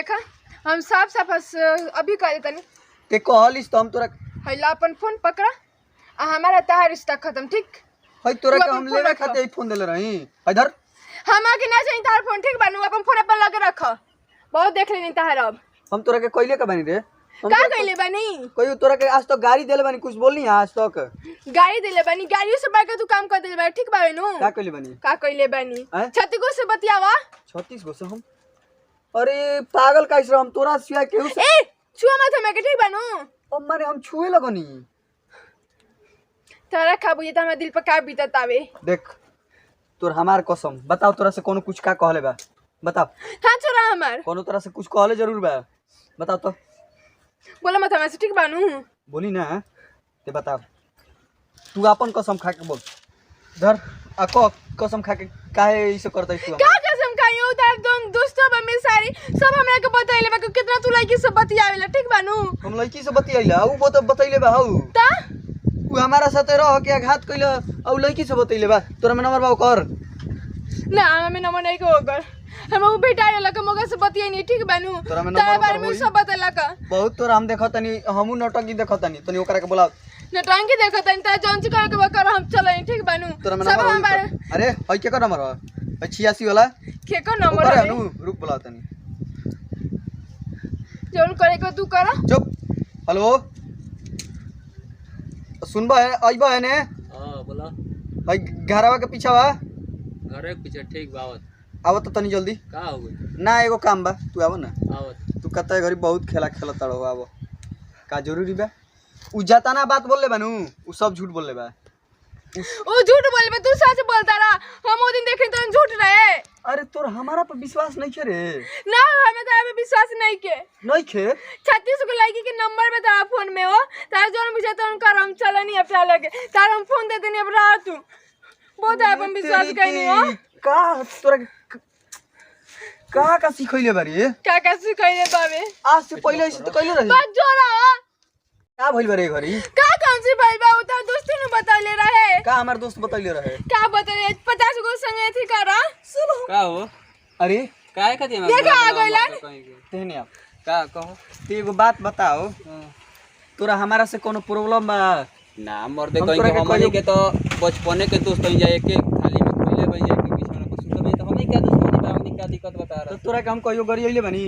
देखा हम साफ साफ अभी कह देता नहीं ते कहलिस तो हम तोरा हैला अपन फोन पकड़ा हमारा तहार रिश्ता खत्म ठीक हई तोरा के हम लेवे खाते फोन देले रही इधर हमा के ना चाहिए तार फोन ठीक बानू अपन फोन अपन लगे रख बहुत देख लेनी तार अब हम तोरा के कइले का बानी रे का कइले बानी कोई तोरा के आज तक गाड़ी देले बानी कुछ बोलनी आज तक गाड़ी देले बानी गाड़ियों से बाके तू काम कर देले बा ठीक बावे नु का कइले बानी का कइले बानी छत्तीगो से बतियावा 36 गो से हम अरे पागल काइस हम तोरा सिया केहू से ए छुआ मत हमें के ठीक बानू अब मारे हम छुए लगनी तारा का बुझे त हमरा दिल पर का बीतत आवे देख तोर हमार कसम बताओ तोरा से कोनो कुछ का कहले बा बताओ हां छोरा हमार कोनो तरह से कुछ कहले जरूर बा बताओ तो बोला मत हमें से ठीक बानू बोली ना ते बताओ तू अपन कसम खा के बोल धर आको कसम खा के काहे इसे करतै तू का कसम खाइयो तार दोन दोस्तों बा में सारी सब हमरा के बतैले बा कि कितना तू लड़की से बतियावेला ठीक बानू हम लड़की से बतियाइला ऊ वो तो बतैले बा हऊ ता ऊ हमारा साथे रह के आघात कइला औ लड़की से बतैले बा तोरा में नंबर बा कर ना हमें नंबर नहीं को कर हम वो बेटा आला के मोगा से बतियाई नहीं ठीक बानू तार बारे में सब बतैला का बहुत तोरा हम देखतनी हमहु नटकी देखतनी तनी ओकरा के बोला नटंकी देखतनी ता जौन से करे के कर हम चले ठीक बानू सब हमारे अरे हई के कर नंबर है 86 वाला के को नंबर है रुक बोला तनी जौन करे के तू कर चुप हेलो सुनबा है आइबा है ने हां बोला हई घरवा के पीछे बा घरे के पीछे ठीक बावत आवत तो तनी जल्दी का हो गई ना एगो काम बा तू आव ना आवत तू कत घरी बहुत खेला खेलत रहो आव का जरूरी बा उ जताना बात बोलले बानू उ सब झूठ बोलले बा ओ झूठ बोलबे तू सच बोलता रहा हम ओ दिन देखे तो झूठ रहे अरे तोर हमारा पर विश्वास नहीं खे रे ना हमें तारा पे विश्वास नहीं के नहीं खे 36 को लड़की के नंबर में तारा फोन में हो तारा जोन बुझे तो उनका हम चला नहीं अपना लगे तारा हम फोन दे देनी अब रहा तू बहुत है अपन विश्वास कहीं हो का तोरा का सिखैले बारी का सिखैले बाबे आज से पहले ऐसे तो कइले रही बात जोरा का भइल बारे घरी का कौन सी भाई बा उता दोस्त ने बतैले रहे का हमार दोस्त बतैले रहे का बतैले 50 गो संगे थी करा सुनो का हो अरे काहे खाती हम देखा आ गइला तेने आप का कहो ते एगो बात बताओ तोरा हमारा से कोनो प्रॉब्लम बा ना मर्दे कहीं के हमनी के तो बचपने के दोस्त हो जाए के थाली में खोले बन जाए के बीच में कुछ तो तो हमनी क्या दुश्मनी बा हमनी क्या दिक्कत बता रहा तो तोरा के हम कहियो गरी आइले बनी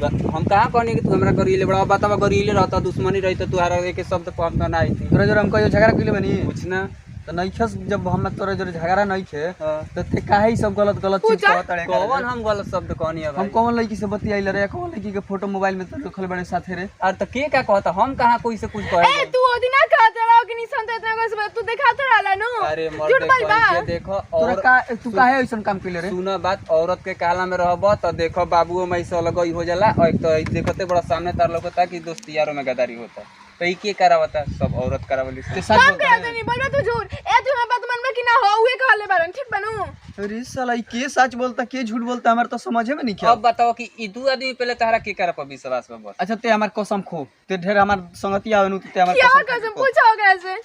हम कहां कहनी कि तू हमरा करिले बड़ा बतावा करिले रहता दुश्मनी रही तो तू हरा के शब्द पहुंचना ना आई थी तोरा जरा हम कहियो झगड़ा कइले बनी कुछ ना तो नहीं खस जब हम तोरा जरा झगड़ा नहीं खे तो ते काहे सब गलत गलत चीज कहत रे कौन हम गलत शब्द कहनी है हम कौन लड़की से बतियाइले रे कौन लड़की के फोटो मोबाइल में तो रखल बड़े साथे रे अरे तो के का कहता हम कहां कोई से कुछ कहे ए तू ओ दिन ना कहत रहा कि निशान तो इतना को तू दिखात रहला नु अरे मर्दे कहीं के देखो तोरा और का तू काहे ऐसन काम कइले रे सुना बात औरत के काला में रहबो तो देखो बाबूओ में से अलग ही हो जाला और एक तो देखते बड़ा सामने तार लगता कि दोस्त यारों में गदारी होता तो ई के करावता सब औरत करावली से सच काम बोलता कर नहीं बोलबे तू झूठ ए तू हम बात मन में कि ना हो उहे कहले बारन ठीक बनू अरे साला ई के सच बोलता के झूठ बोलता हमार तो समझे में नहीं अब क्या बताओ कि ई दू आदमी पहले तहरा के करा पर विश्वास बा अच्छा ते हमार कसम खो ते ढेर हमार संगति आवेनु ते हमार क्या कसम कसम पूछो ओकरा से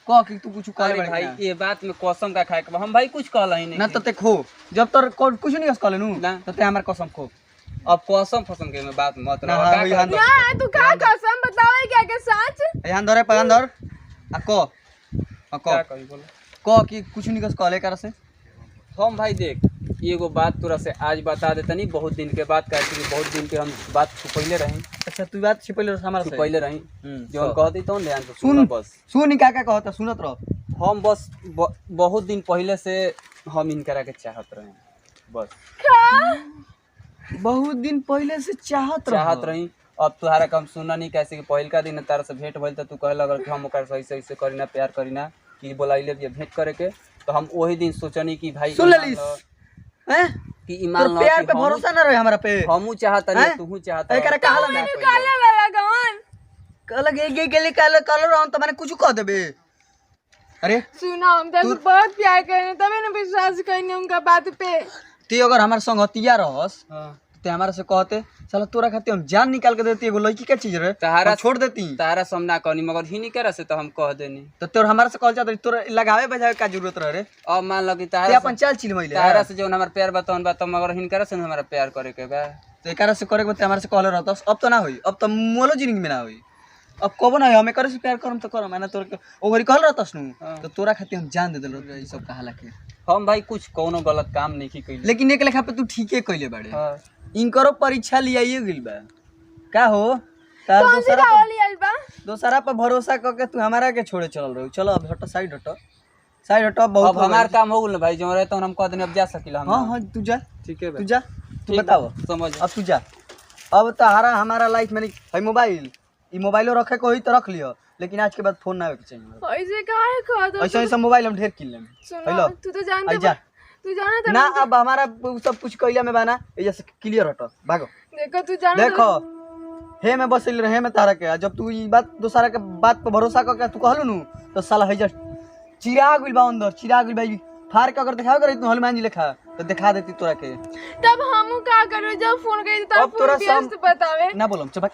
कह कि तू कुछ अरे कहले भाई भाई ये बात में कसम का खाए के बा। हम भाई कुछ कहला ही नहीं ना तो ते खो जब तोर कुछ नहीं कहले नु ना। तो ते हमार कसम खो अब कसम फसम के में बात मत ना, रहो हाँ, का वही कर हाथ दो? ना तू का कसम बताओ क्या के सच ध्यान धरे पहन धर आ को क्या कही बोलो कह कि कुछ नहीं कहले कर से हम भाई देख एगो बात तोरा से आज बता देता नहीं बहुत दिन के बाद कह कि बहुत दिन के हम बात छुपैले रही अच्छा तू बात छिपैले हमार से छुपैले रही जो हम कहती तो ध्यान से सुन सुन बस सुन का कहता सुनत रह हम बस बहुत दिन पहले से हम इनकरा के चाहत रहे बस बहुत दिन पहले से चाहत रही अब तुहारा कम सुना नहीं कैसे कि पहिल का दिन तारा से भेंट भइल तो तू कहे लगल कि हम ओकरा सही ऐसे करीना प्यार करीना कि बोलाइले भी भेंट करे के तो हम वही दिन सोचनी कि भाई सुन लेलिस हैं कि ईमान लो प्यार पे भरोसा ना रहे हमरा पे हमहू चाहत नहीं तूहू चाहत एकरा कहला ना काला वाला गवन कहला गे गेली कल रहन त माने कुछ कह देबे अरे सुना हम तो बहुत प्यार करने तबे ना विश्वास करने उनका बात पे ते अगर हमार संगतिया रहस ते हमारा से कहते साला तोरा खातिर हम जान निकाल के देती एगो लड़की का चीज रे तहारा छोड़ देती तारा सामना करनी मगर ही नहीं करे से तो हम कह देनी तो तोर हमारा से कहल जात तोरा लगावे बजावे का जरूरत रहे रे अब मान लो कि ते तारा अपन चाल चिल मइले तारा से जो हमार प्यार बतावन बा तो मगर हिन करे से हमारा प्यार करे के बा तो एकरा से करे के हमारे से कहले रहतस अब तो ना होई अब तो मोलो जिंदगी में ना होई अब कबो ना होई हम एकरे से प्यार करम तो करम ना तोर ओगरी कहल रहतस नु तो तोरा खातिर हम जान दे देल रह ई सब कहाला के हम भाई कुछ कोनो गलत काम नहीं की कइले। लेकिन एक लेखा पे तू ठीके कइले बाड़े हाँ। इनकरो परीक्षा लियाइए गेल बा का हो तार कौन सी गावली आइल बा दोसरा पर भरोसा करके तू हमारा के छोड़े चलल रहो चलो अब हटो साइड हटो बहुत अब हमार काम हो गेल भाई जो रहता हम कह देने अब जा सकिला हम। हां हां तू जा ठीक है तू भाई जा तू बताओ समझ अब तू जा अब तो हमारा लाइफ में नहीं है मोबाइल ई मोबाइलो रखे को ही तो रख लियो लेकिन आज के बाद फोन ना आवे के चाहिए ऐसे काहे कह दो ऐसा मोबाइल हम ढेर किन लेम सुनो तू तो जानता जा तू जाना था ना अब हमारा सब कुछ कइला में बाना ये से क्लियर हटो भागो देखो तू जाना देखो हे में बसिल रहे में तारा के जब तू ई बात दूसरा के बात पे भरोसा करके तू कहलू नु तो साला है जस्ट चिराग बिल बा अंदर चिराग बिल भाई फार के अगर दिखाओ करे तू हनुमान जी लिखा तो दिखा देती तोरा के तब हम का करो जब फोन करी तो अब तोरा फोन व्यस्त बतावे ना बोलम चल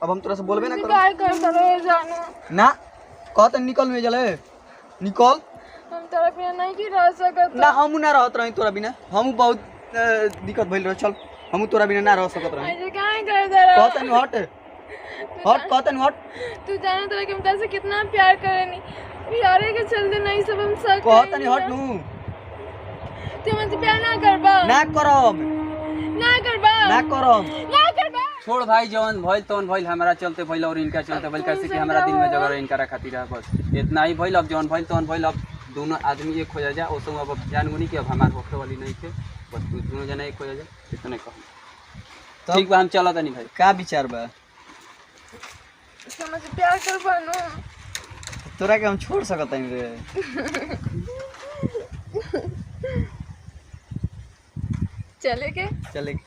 अब हम तोरा से बोलबे ना करो काय कर करो जानो ना कहत निकल में जले निकल हम तेरा बिना नहीं की रह सकत ना हम ना रहत रही तोरा बिना हम बहुत दिक्कत भइल रह चल हम तोरा बिना ना रह सकत रही ऐसे काहे कर दे रहा कहत नहीं हट हट तू जाने तेरा कि हम तेरे से कितना प्यार करेनी प्यारे के चलते नहीं सब हम सब कहत नहीं हट नु तू मुझसे प्यार ना करबा ना करम ना करबा ना करम ना करबा छोड़ भाई जवन भइल तवन भइल हमारा चलते भइल और इनका चलते भइल कैसे कि हमारा दिल में जगह रहे इनका खातिर है बस इतना ही भइल अब जवन भइल तवन भइल अब दोनों आदमी एक हो जा ओसो अब जान गुनी कि अब हमार होखे वाली नहीं थे बस दोनों जना एक हो जा इतने कह ठीक बा हम चलत नहीं भाई का विचार बा तू मुझसे प्यार करबा नो तोरा के हम छोड़ सकत नहीं रे चले के चल एक